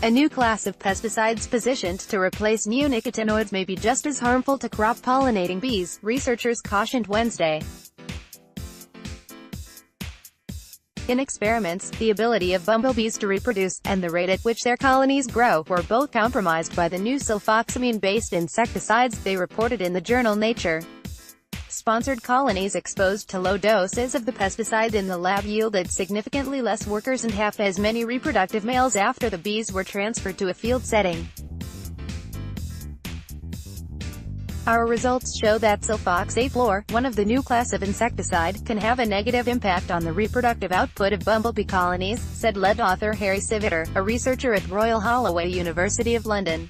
A new class of pesticides positioned to replace neonicotinoids may be just as harmful to crop pollinating bees, researchers cautioned Wednesday. In experiments, the ability of bumblebees to reproduce, and the rate at which their colonies grow, were both compromised by the new sulfoxamine-based insecticides, they reported in the journal Nature. Sponsored colonies exposed to low doses of the pesticide in the lab yielded significantly less workers and half as many reproductive males after the bees were transferred to a field setting. Our results show that sulfoxaflor, one of the new class of insecticide, can have a negative impact on the reproductive output of bumblebee colonies, said lead author Harry Civiter, a researcher at Royal Holloway, University of London.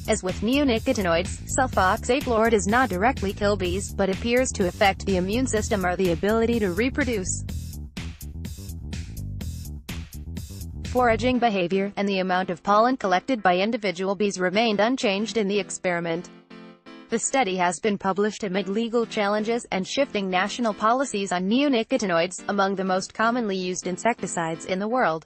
As with neonicotinoids, sulfoxaflor does not directly kill bees, but appears to affect the immune system or the ability to reproduce. Foraging behavior, and the amount of pollen collected by individual bees remained unchanged in the experiment. The study has been published amid legal challenges, and shifting national policies on neonicotinoids, among the most commonly used insecticides in the world.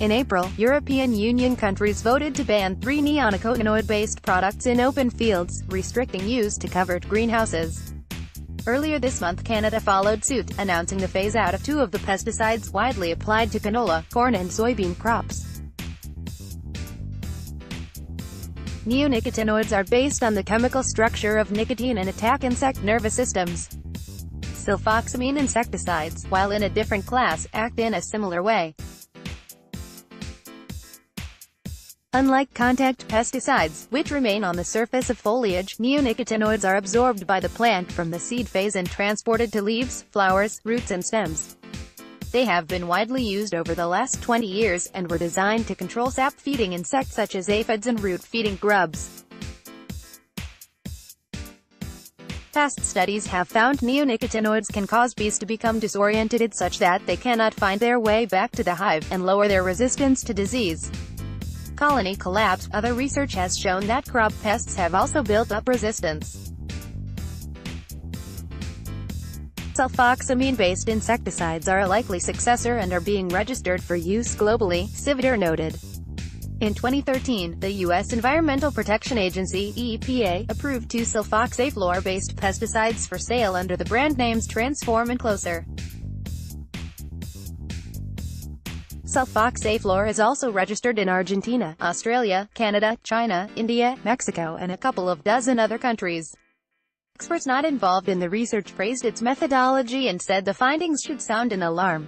In April, European Union countries voted to ban 3 neonicotinoid-based products in open fields, restricting use to covered greenhouses. Earlier this month Canada followed suit, announcing the phase-out of 2 of the pesticides widely applied to canola, corn and soybean crops. Neonicotinoids are based on the chemical structure of nicotine and attack insect nervous systems. Sulfoxamine insecticides, while in a different class, act in a similar way. Unlike contact pesticides, which remain on the surface of foliage, neonicotinoids are absorbed by the plant from the seed phase and transported to leaves, flowers, roots and stems. They have been widely used over the last 20 years, and were designed to control sap-feeding insects such as aphids and root-feeding grubs. Past studies have found neonicotinoids can cause bees to become disoriented such that they cannot find their way back to the hive, and lower their resistance to disease. Colony collapse. Other research has shown that crop pests have also built up resistance. Sulfoxamine-based insecticides are a likely successor and are being registered for use globally, Civiter noted. In 2013, the U.S. Environmental Protection Agency (EPA) approved 2 sulfoxaflor-based pesticides for sale under the brand names Transform and Closer. Sulfoxaflor is also registered in Argentina, Australia, Canada, China, India, Mexico and a couple of dozen other countries. Experts not involved in the research praised its methodology and said the findings should sound an alarm.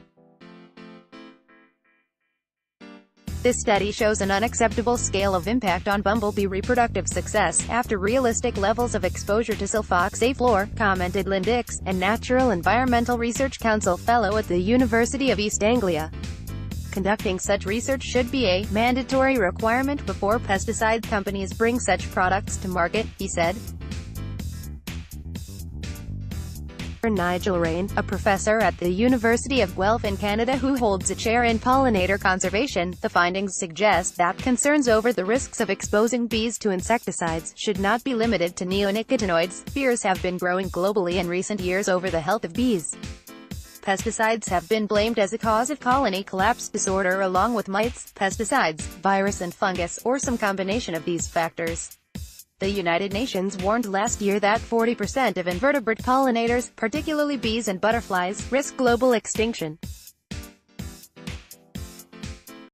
This study shows an unacceptable scale of impact on bumblebee reproductive success, after realistic levels of exposure to sulfoxaflor, commented Lynn Dix, a Natural Environmental Research Council fellow at the University of East Anglia. Conducting such research should be a mandatory requirement before pesticide companies bring such products to market, he said. Nigel Raine, a professor at the University of Guelph in Canada who holds a chair in pollinator conservation, the findings suggest that concerns over the risks of exposing bees to insecticides should not be limited to neonicotinoids. Fears have been growing globally in recent years over the health of bees. Pesticides have been blamed as a cause of colony collapse disorder along with mites, pesticides, virus and fungus, or some combination of these factors. The United Nations warned last year that 40% of invertebrate pollinators, particularly bees and butterflies, risk global extinction.